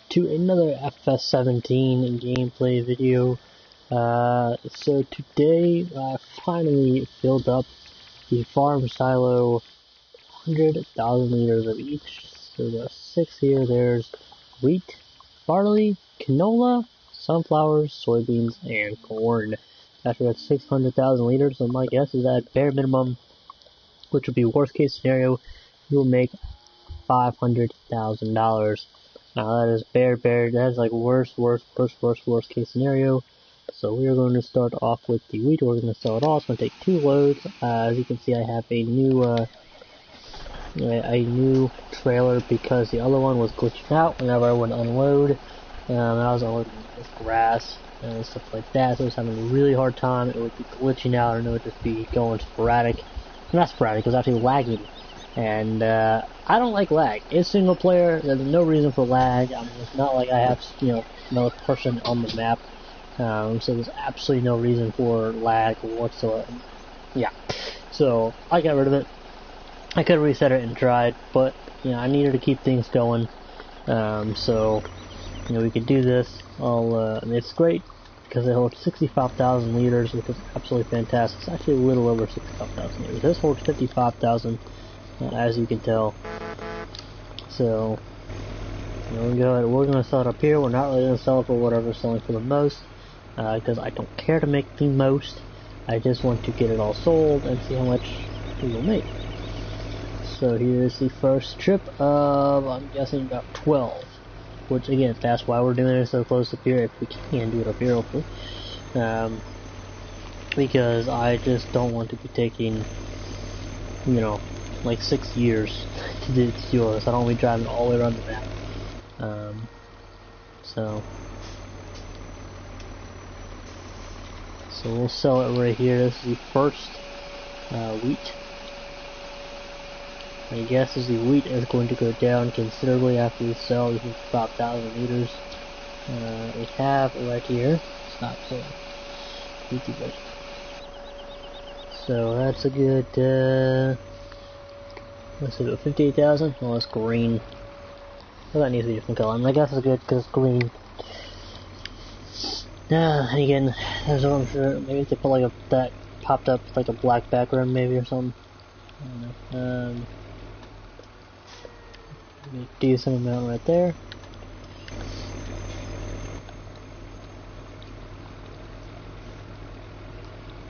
to another FS17 gameplay video. So today I finally filled up the farm silo, 100,000 liters of each. So there's 6 here. There's wheat, barley, canola, sunflowers, soybeans, and corn. After that 600,000 liters, so my guess is that bare minimum, which would be worst case scenario, you will make $500,000. Now that is that is like worst case scenario. So we are going to start off with the wheat. We're going to sell it all. It's going to take 2 loads. As you can see, I have a new trailer because the other one was glitching out whenever I would unload. And I was unloading with grass and stuff like that, so I was having a really hard time. It would be glitching out, and it would just be going sporadic. Not sporadic, it was actually lagging. And I don't like lag. It's single player. There's no reason for lag. I mean, it's not like I have another person on the map. So there's absolutely no reason for lag whatsoever. Yeah. So I got rid of it. I could have reset it and tried, but I needed to keep things going. So we could do this. And it's great because it holds 65,000 liters, which is absolutely fantastic. It's actually a little over 65,000 liters. This holds 55,000, as you can tell. So we're going to sell it up here. We're not really going to sell it for whatever we're selling for the most, because I don't care to make the most. I just want to get it all sold and see how much we will make. So here's the first trip of, I'm guessing, about 12. Which, again, that's why we're doing it so close up here, if we can do it up here, hopefully. Because I just don't want to be taking, like 6 years to do this. I don't want to be driving all the way around the map. So we'll sell it right here. This is the first wheat. My guess is the wheat is going to go down considerably after we sell these 5,000 liters. We have right here. Stop. So that's a good. Let's see, 58,000. Oh, it's green. Well, that needs to be a different color. I mean, I guess it's good because it's green. And again, there's what I'm sure. Maybe if they put like that popped up like a black background, maybe or something. I don't know. Decent amount right there.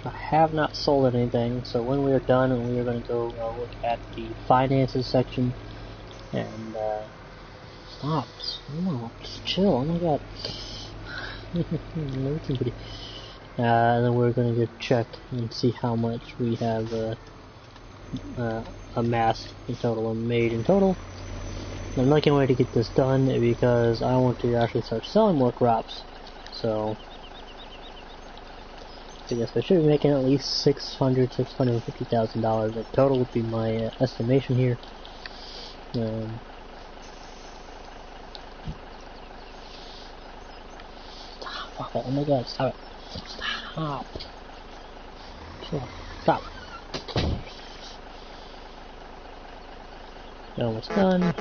I have not sold anything, so when we are done, we are going to go look at the finances section. And stop, just chill. Oh my god. And then we're going to go check and see how much we have amassed in total and made in total. I'm not going to get this done because I want to actually start selling more crops. So I guess I should be making at least $650,000 in total would be my estimation here. Stop! Oh my god! Stop it! Stop! Stop! Almost done.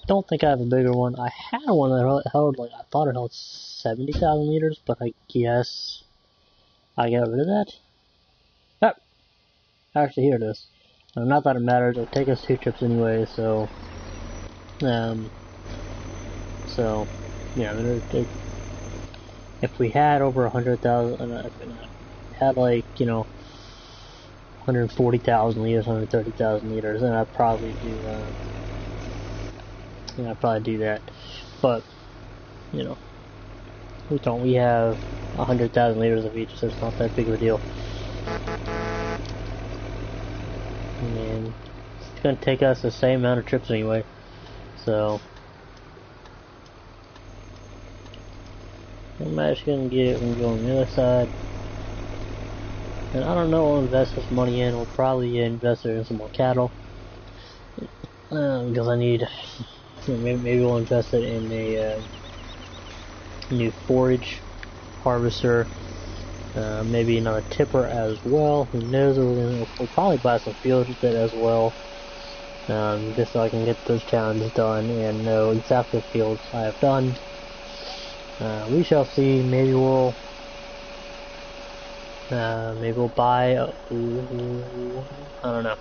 Don't think I have a bigger one. I had one that held like I thought it held 70,000 liters, but I guess I got rid of that. Yep. Actually, here it is. Not that it matters. It'll take us 2 trips anyway. So, if we had over 100,000, if we had like 140,000 liters, 130,000 liters, then I'd probably do. I'd probably do that, but we don't. We have 100,000 liters of each, so it's not that big of a deal. And it's gonna take us the same amount of trips anyway, so I'm actually gonna get it and go on the other side. And I don't know what we'll invest this money in. We'll probably invest it in some more cattle, because I need. Maybe we'll invest it in a new forage harvester, maybe another tipper as well. Who knows? We'll probably buy some fields with it as well. just so I can get those challenges done and know exactly the fields I have done. We shall see. Maybe we'll buy I don't know.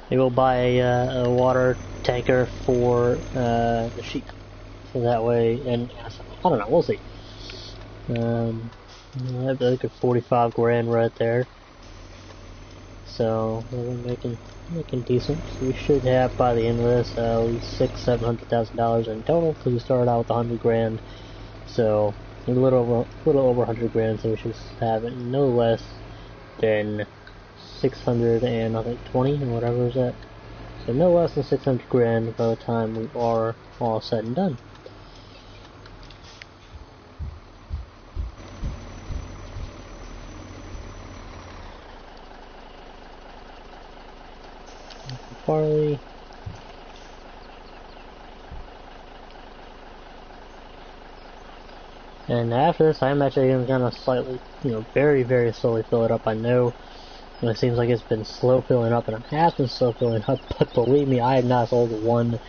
Maybe we'll buy a water tanker for the sheep, so that way, and I don't know, we'll see. That'd be like a 45 grand right there. So we're making decent. So we should have by the end of this at least $600,000-700,000 in total, because we started out with 100 grand. So a little over 100 grand. So we should have it no less than 620 or whatever is that. So no less than 600 grand by the time we are all said and done. Barley. And after this, I'm actually gonna slightly, very, very slowly fill it up. I know it seems like it's been slow filling up, and it has been slow filling up, but believe me, I have not sold one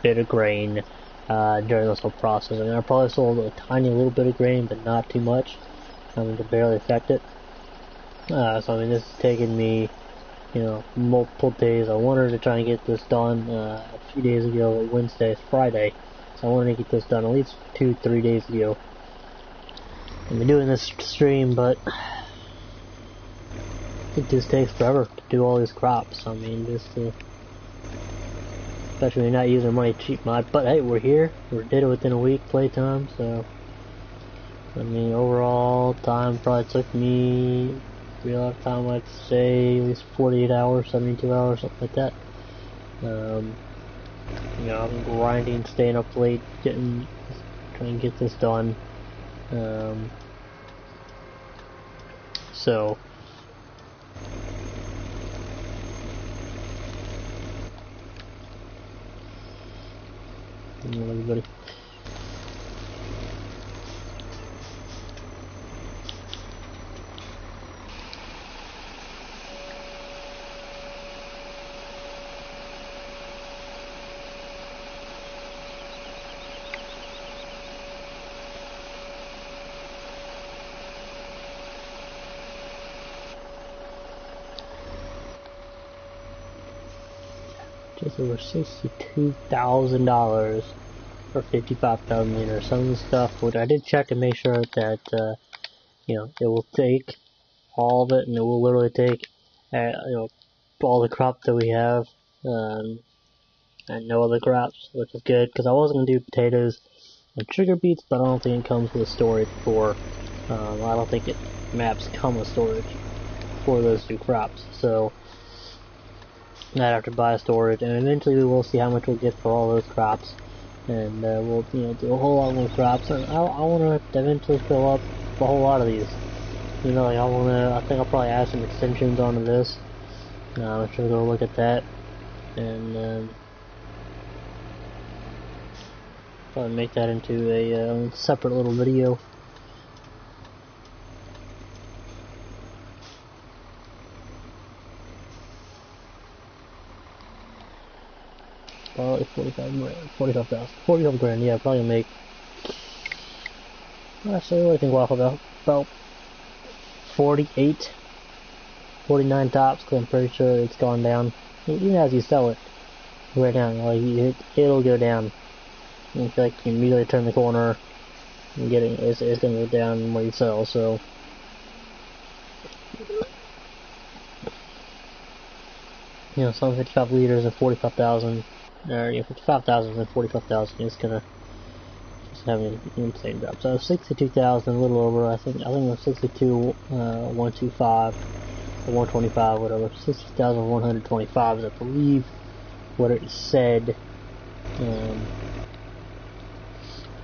bit of grain during this whole process. I mean, I probably sold a tiny little bit of grain, but not too much. I mean, to barely affect it. So I mean, this has taken me, multiple days. I wanted to try and get this done a few days ago. Wednesday is Friday, so I wanted to get this done at least 2-3 days ago. I've been doing this stream, but it just takes forever to do all these crops. I mean, especially when you're not using money cheap mod. But hey, we're here. We did it within a week playtime, so I mean, overall time probably took me real life time, I'd say at least 48 hours, 72 hours, something like that. I'm grinding, staying up late, trying to get this done. So everybody. Just over $62,000 for 55,000 liters. Some of the stuff, which I did check to make sure that, it will take all of it, and it will literally take, all the crops that we have, and no other crops, which is good, because I was going to do potatoes and sugar beets, but I don't think it comes with storage for, I don't think maps come with storage for those two crops, so I'd have to buy storage, and eventually we will see how much we'll get for all those crops, and we'll do a whole lot more crops. And I want to eventually fill up a whole lot of these. I think I'll probably add some extensions onto this. I'm sure go look at that, and probably make that into a separate little video. Probably 45 grand, yeah, probably make, actually I think we'll have about 48, 49 tops, because I'm pretty sure it's gone down, even as you sell it, right down, it'll go down, in fact, you immediately turn the corner, and it's going to go down where you sell, so, some 55 liters and 45,000, or 55,000 and 45,000 is gonna just have an insane drop. So 62,000, a little over. I think it was 62, 125 or 125, whatever. 60,125 is, I believe, what it said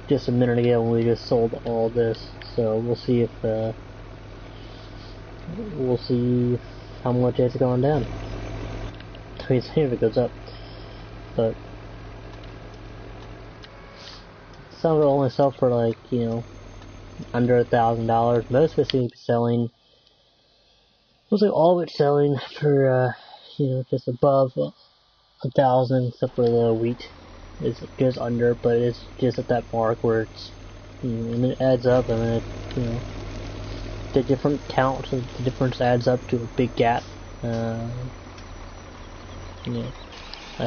just a minute ago when we just sold all this. So we'll see if how much it's going down. I mean, see if it goes up. But some of it only sell for like, under $1,000. Most of it seems to be selling, looks like all of it's selling for, just above 1,000, except for the wheat is just under, but it's just at that mark where it's, and it adds up, and then it, the different counts, the difference adds up to a big gap, at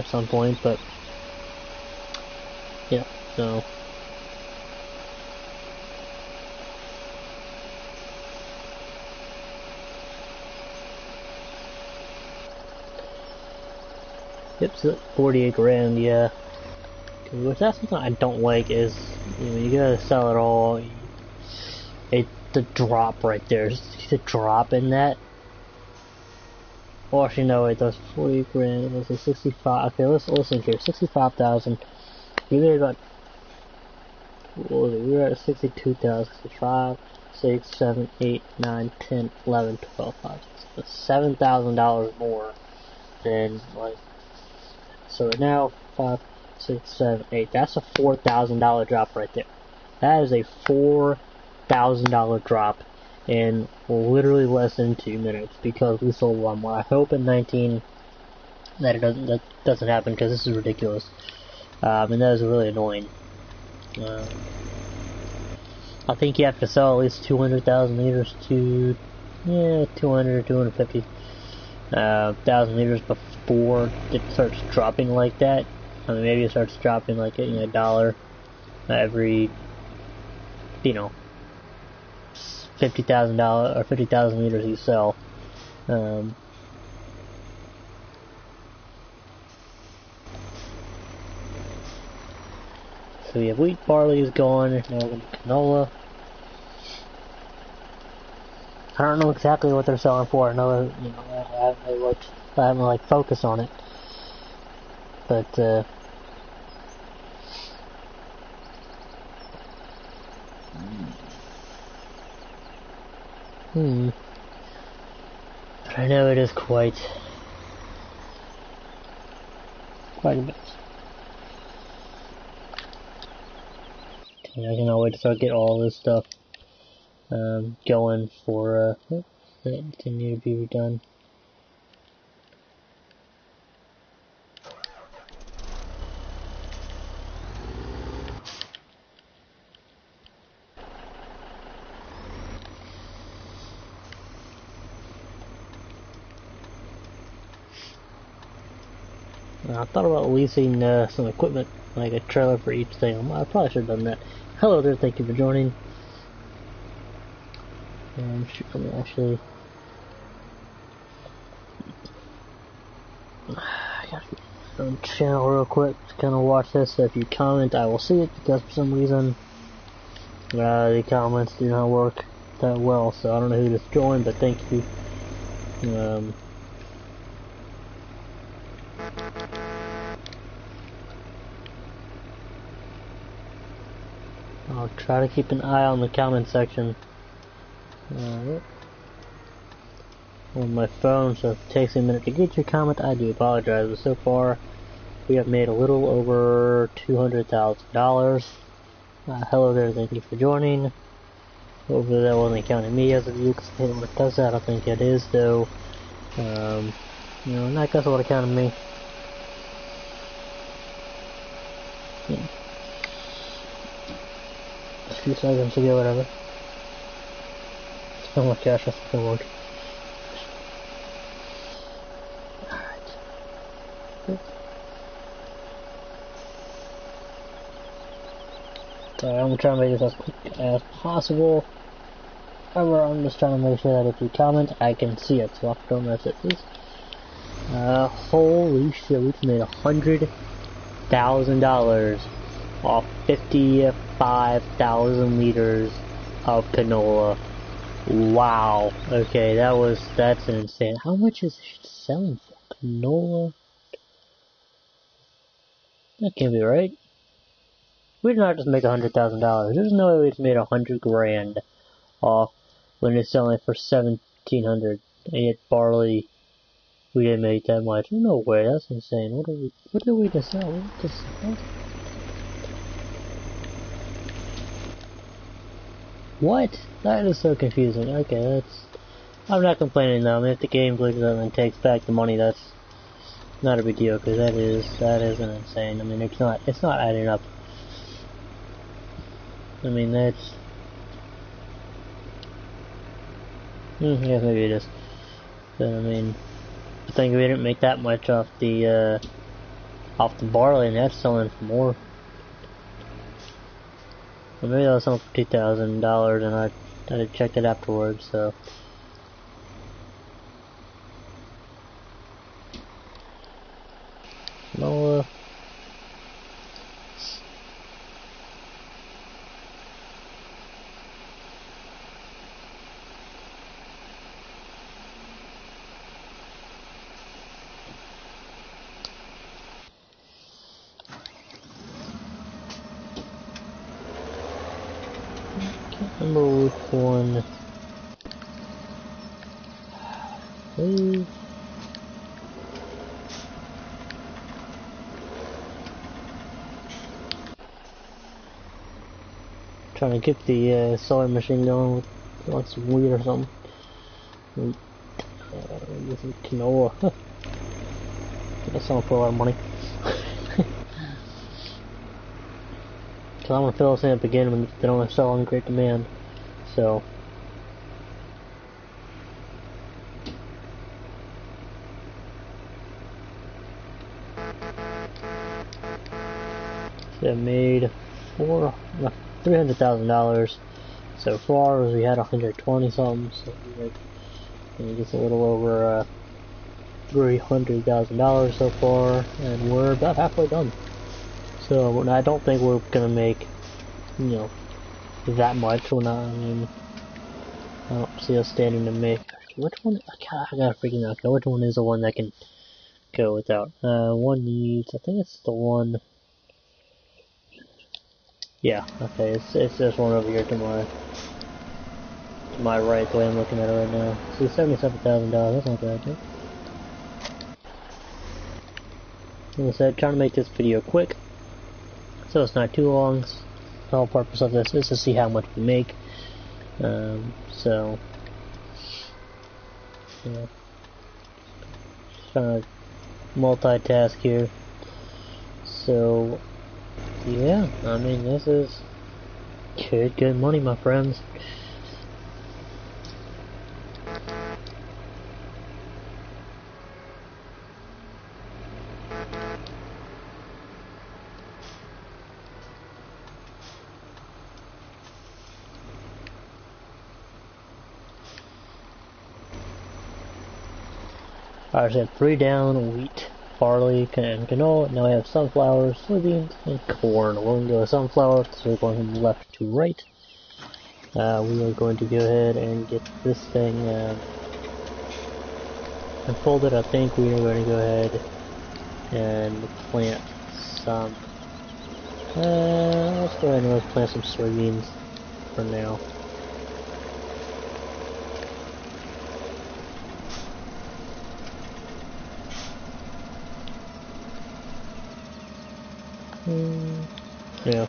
some point, but, yeah, so. Yep, so 48 grand, yeah. Which that's something I don't like is, you gotta sell it all. The drop right there, just the drop in that. Well, actually, no, wait, that's 40 grand. It was a 65. Okay, let's think here. 65,000. We made about. What was it? We were at 62,000. 65, 6, 7, 8, 9, 10, 11, 12, 5, 6, $7,000 more than like. So now 5, 6, 7, 8. That's a $4,000 drop right there. That is a $4,000 drop in literally less than 2 minutes because we sold one more. I hope in 19 that that doesn't happen because this is ridiculous, and that is really annoying. I think you have to sell at least 200,000 liters to 250,000 liters before it starts dropping like that. I mean, maybe it starts dropping like a dollar every, $50,000 or 50,000 liters you sell. So we have wheat, barley is gone. Now we're going to canola. I don't know exactly what they're selling for. I know, I haven't focused on it. But, But I know it is quite a bit. I cannot wait to start getting all this stuff going for that continue to be redone. I thought about leasing some equipment, like a trailer for each thing. I probably should have done that. Hello there, thank you for joining. Let me actually. I gotta get on the channel real quick to kind of watch this. So if you comment, I will see it because for some reason the comments do not work that well. So I don't know who just joined, but thank you. I'll try to keep an eye on the comment section on my phone, so if it takes a minute to get your comment, I do apologize, but so far we have made a little over $200,000. Hello there, thank you for joining. Hopefully that wasn't counting me as a view, because I hate when it does that. I think it is, though. Not guess what it counted me. A few seconds ago, whatever. Oh my gosh, that's gonna work. Alright, I'm gonna try to make this as quick as possible. However, I'm just trying to make sure that if you comment, I can see it, so don't mess it, please. Holy shit, we just made $100,000 off 55,000 liters of canola. Wow. Okay, that's insane. How much is it selling for canola? That can't be right. We did not just make $100,000. There's no way we just made 100 grand off when it's selling for 1,700. And yet barley, we didn't make that much. No way. That's insane. What did we just sell? What did we just sell? What? That is so confusing. Okay, I'm not complaining though. I mean, if the game glitches out and takes back the money, that's not a big deal because that is an insane. I mean, it's not adding up. I mean, that's yeah, maybe it is. But I mean, I think we didn't make that much off the barley, and that's selling for more. Or maybe that was selling for $2,000, and I checked it afterwards. So. No, can't remember which one. Please. Trying to get the sewing machine going with like some wheat or something. Get some quinoa. That's selling for a lot of money. Cause I'm gonna fill this in at the beginning when they don't sell in great demand. So. It made $300,000 so far. We had 120 something, so we just a little over $300,000 so far, and we're about halfway done. So I don't think we're gonna make, you know, that much. We're not. I mean, I don't see us standing to make. Which one? I gotta freaking out. Which one is the one that can go without? One needs. I think it's the one. Yeah. Okay. It's this one over here to my right. The way I'm looking at it right now. See, $77,000. That's not bad. Right? Like I said, trying to make this video quick, so it's not too long. The whole purpose of this is to see how much we make. So, yeah, trying to multitask here. So, yeah, I mean, this is good money, my friends. I just had 3 down, wheat, barley, and canola. Now we have sunflowers, soybeans, and corn. We're going to go with sunflower, so we're going from left to right. We are going to go ahead and get this thing unfolded. I think we are going to go ahead and plant some. Let's go ahead and plant some soybeans for now. Yeah.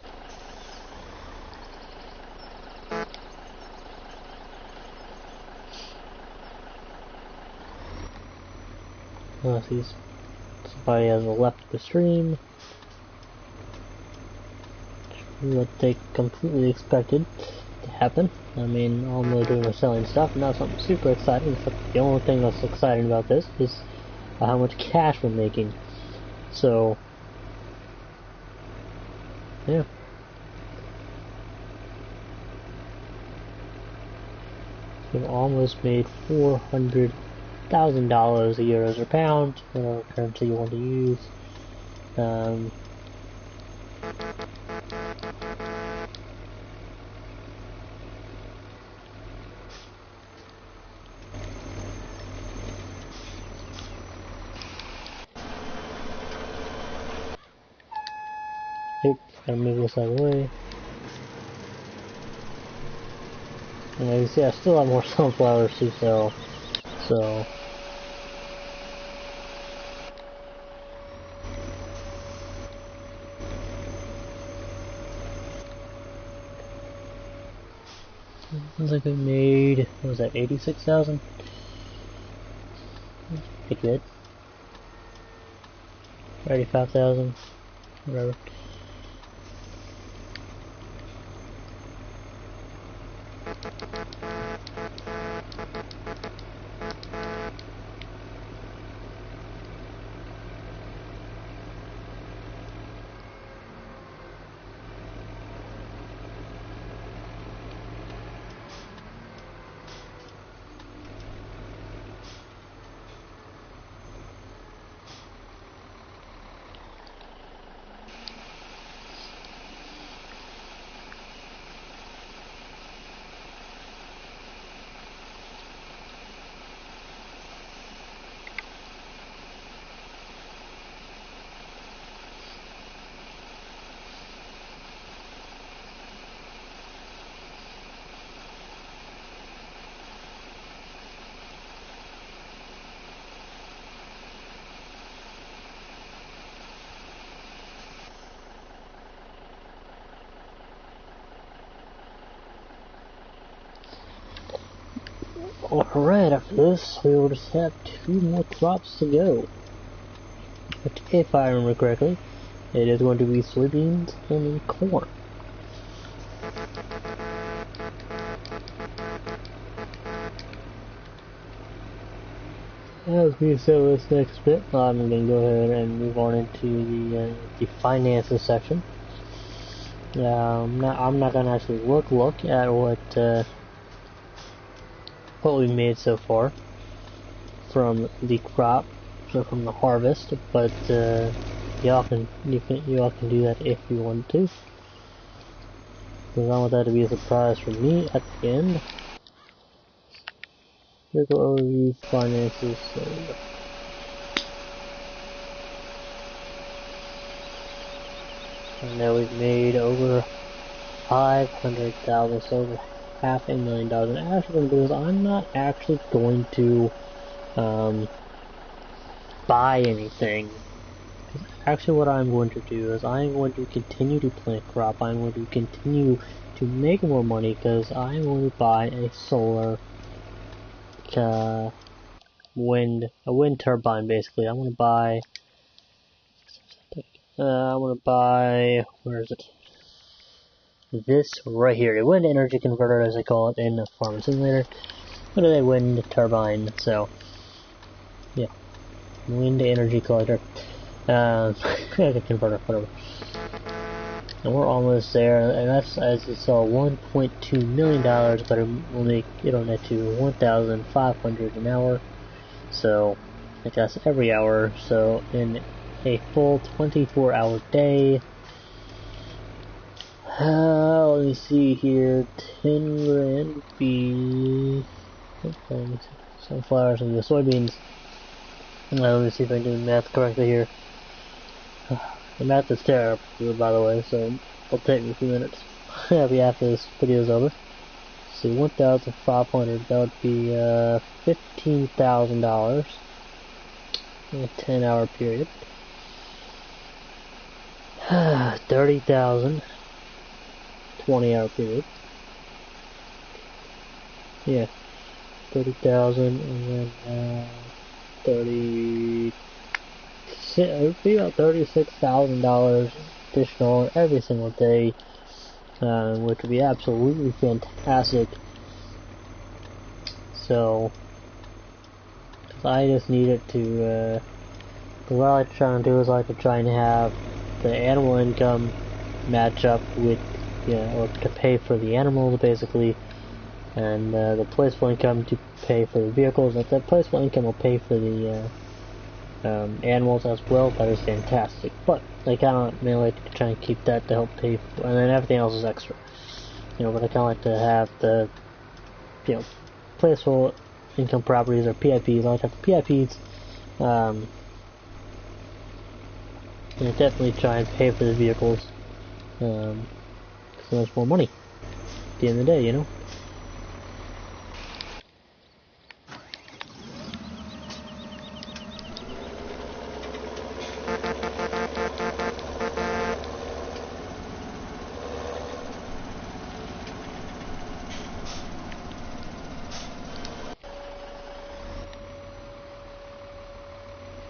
See, somebody has left the stream. What they completely expected to happen. I mean, all I'm really doing is selling stuff, not something super exciting. But the only thing that's exciting about this is how much cash we're making. So, yeah. We've almost made $400,000 a euros or pound, whatever currency you want to use. Oops, gotta move this out of the way. And as you see, I still have more sunflowers to sell, so. Looks like we made, what was that, 86,000? Pretty good. 85,000, whatever. Alright, after this, we will just have 2 more crops to go. But if I remember correctly, it is going to be soybeans and corn. As we sell this next bit, I'm going to go ahead and move on into the finances section. I'm not going to actually look at what we made so far from the crop, so from the harvest, but you all can do that if you want to, because I want that to be a surprise for me at the end. Here's what overview finances. And now we've made over 500,000, so over $500,000. And actually, what I'm going to do is I'm not actually going to buy anything. Actually, what I'm going to do is I'm going to continue to plant crop. I'm going to continue to make more money because I'm going to buy a solar wind turbine. Basically, I'm going to buy. Where is it? This right here, a wind energy converter, as they call it in the Farming Simulator. But a wind turbine, so yeah, wind energy collector, a converter, whatever. And we're almost there, and that's, as you saw, $1.2 million, but it'll net to $1,500 an hour. So I guess every hour. So in a full 24-hour day. Let me see here. 10 grand would be sunflowers and the soybeans. Let me see if I can do the math correctly here. The math is terrible, by the way, so it'll take me a few minutes. After this video is over. Let's see, 1,500. That would be $15,000 in a 10-hour period. 30,000. 20-hour period. Yeah, 30,000, and then it would be about $36,000 additional every single day, which would be absolutely fantastic. So, cause I just need it to. What I like to try and do is I like to try and have the animal income match up with, or to pay for the animals basically, and the placeable income to pay for the vehicles. If that placeable income will pay for the animals as well, that is fantastic. But I kind of like to try and keep that to help pay for, and then everything else is extra. But I kind of like to have the, placeable income properties, or PIPs. I like to have the PIPs, and definitely try and pay for the vehicles, because there's more money at the end of the day,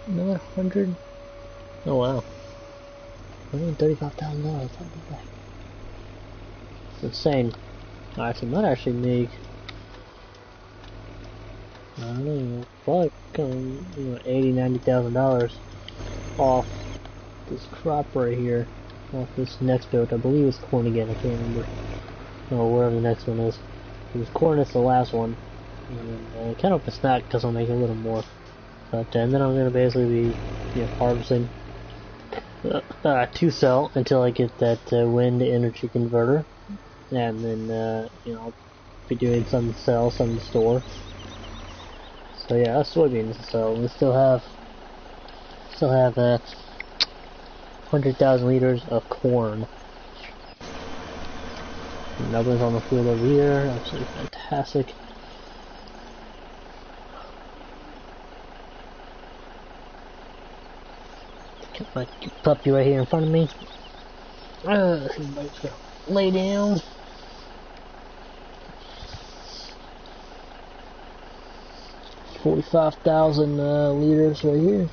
Another 100. Oh wow. $135,000. It's insane. I actually might actually make, I don't know, probably $80,000-$90,000 off this crop right here. Off this next build. I believe it's corn again, I can't remember. Oh, wherever the next one is. It was corn, it's the last one. And kind of it's not because I'll make a little more. But and then I'm going to basically be harvesting to sell until I get that wind energy converter. And then, I'll be doing some to sell, some to store. So yeah, that's soybeans. So we still have 100,000 liters of corn. Another one's on the field over here. Absolutely fantastic. Got my puppy right here in front of me. Everybody's gonna lay down. $45,000 liters right here.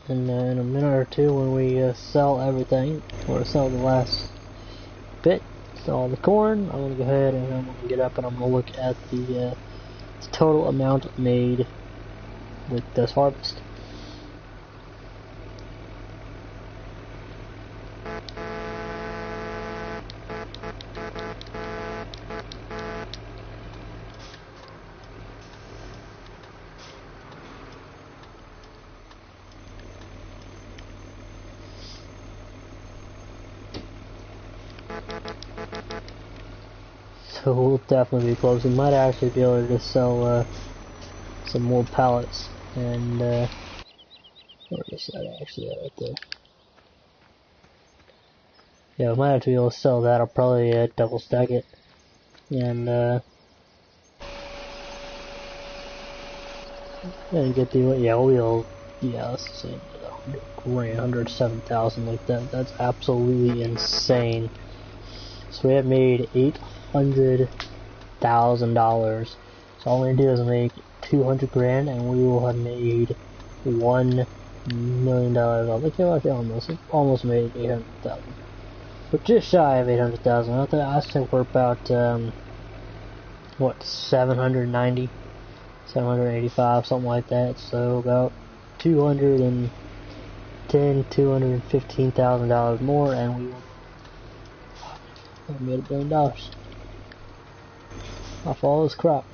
And in a minute or two, when we sell everything, or sell the last bit, sell all the corn, I'm gonna go ahead and I'm gonna get up and I'm gonna look at the total amount made with this harvest. So we'll definitely be close. We might actually be able to sell some more pallets. And where is that actually right there? Yeah, we might have to be able to sell that. I'll probably double stack it. And get the let's see, 107,000 like that. That's absolutely insane. So we have made $800,000. So all we do is make 200 grand, and we will have made $1 million. I think almost made 800,000. We're just shy of 800,000. I think we're about 790, 785, something like that. So about $215,000 more, and we made $1 billion off all this crop.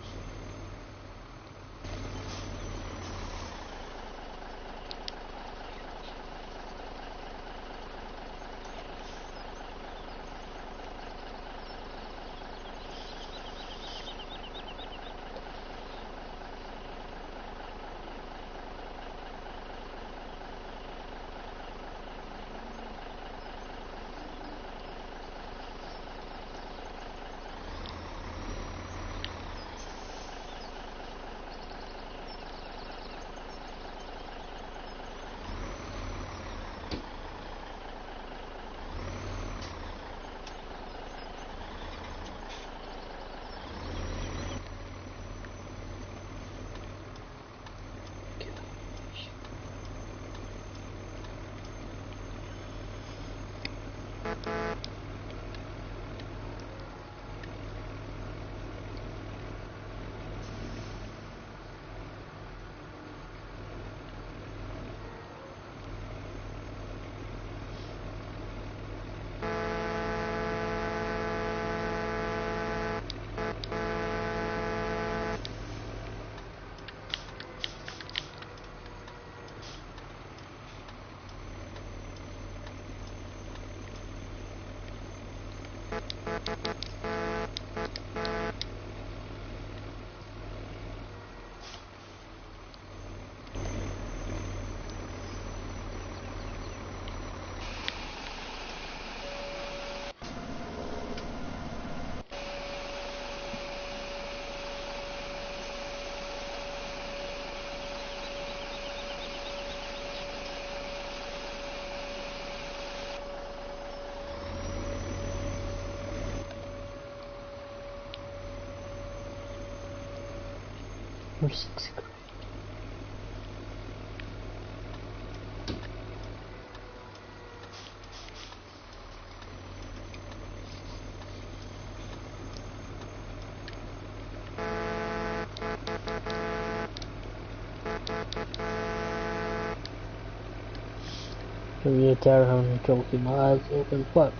I'm really tired of having trouble keeping my eyes open, but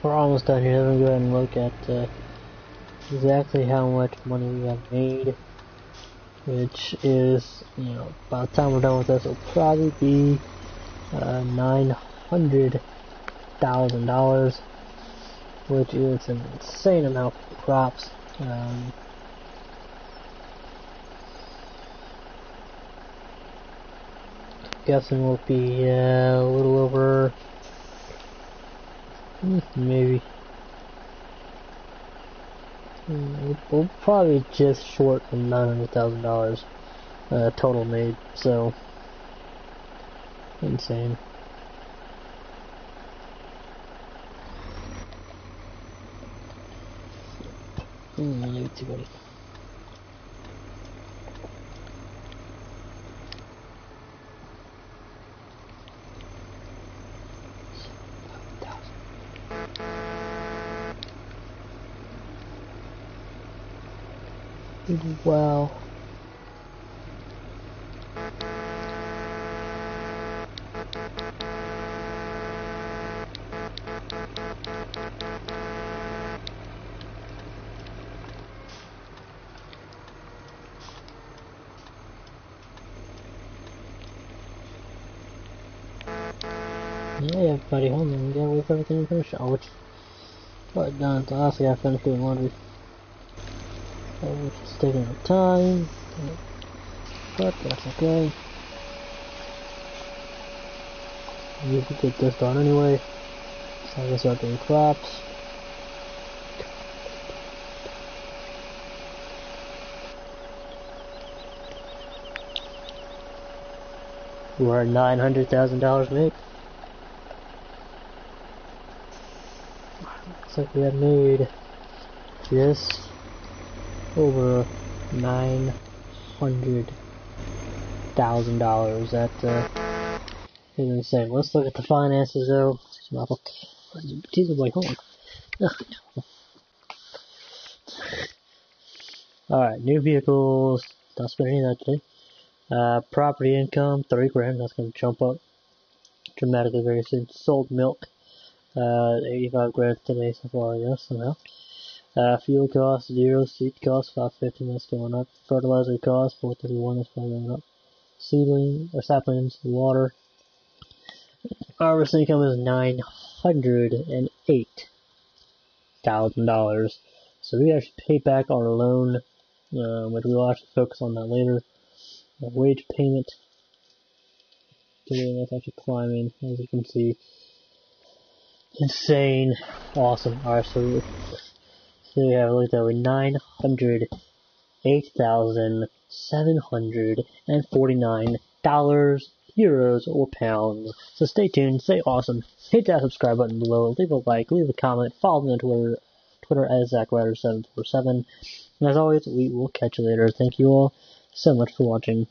we're almost done here. Let me go ahead and look at exactly how much money we have made, which is, you know, by the time we're done with this, it'll probably be $900,000, which is an insane amount for crops. Guessing will be a little over, maybe, we'll probably just short of $900,000 total made, so insane. Leave it to buddy. Wow. Yeah, everybody home and get with everything in finish. Oh, which, but done, so I also gotta finish doing laundry. Which is taking up time, but that's okay. You can get this done anyway, so I can start doing crops. We're at $900,000 made. Looks like we have made just over $900,000. That is insane. Let's look at the finances though. Jesus, boy, hold on. Alright, new vehicles. Don't spend any of that today. Property income, 30 grand. That's going to jump up dramatically very soon. Sold milk, 85 grand today so far, yes, somehow. Fuel cost, 0. Seed cost, 550. That's going up. Fertilizer cost, 431. That's probably going up. Seedling, or saplings, water. Harvest income is $908,000. So we actually paid back our loan, which we will actually focus on that later. Wage payment, that's actually climbing, as you can see. Insane, awesome. Alright, so we have looked at $908,749, euros, or pounds. So stay tuned, stay awesome. Hit that subscribe button below, leave a like, leave a comment, follow me on Twitter at ZachRider747. And as always, we will catch you later. Thank you all so much for watching.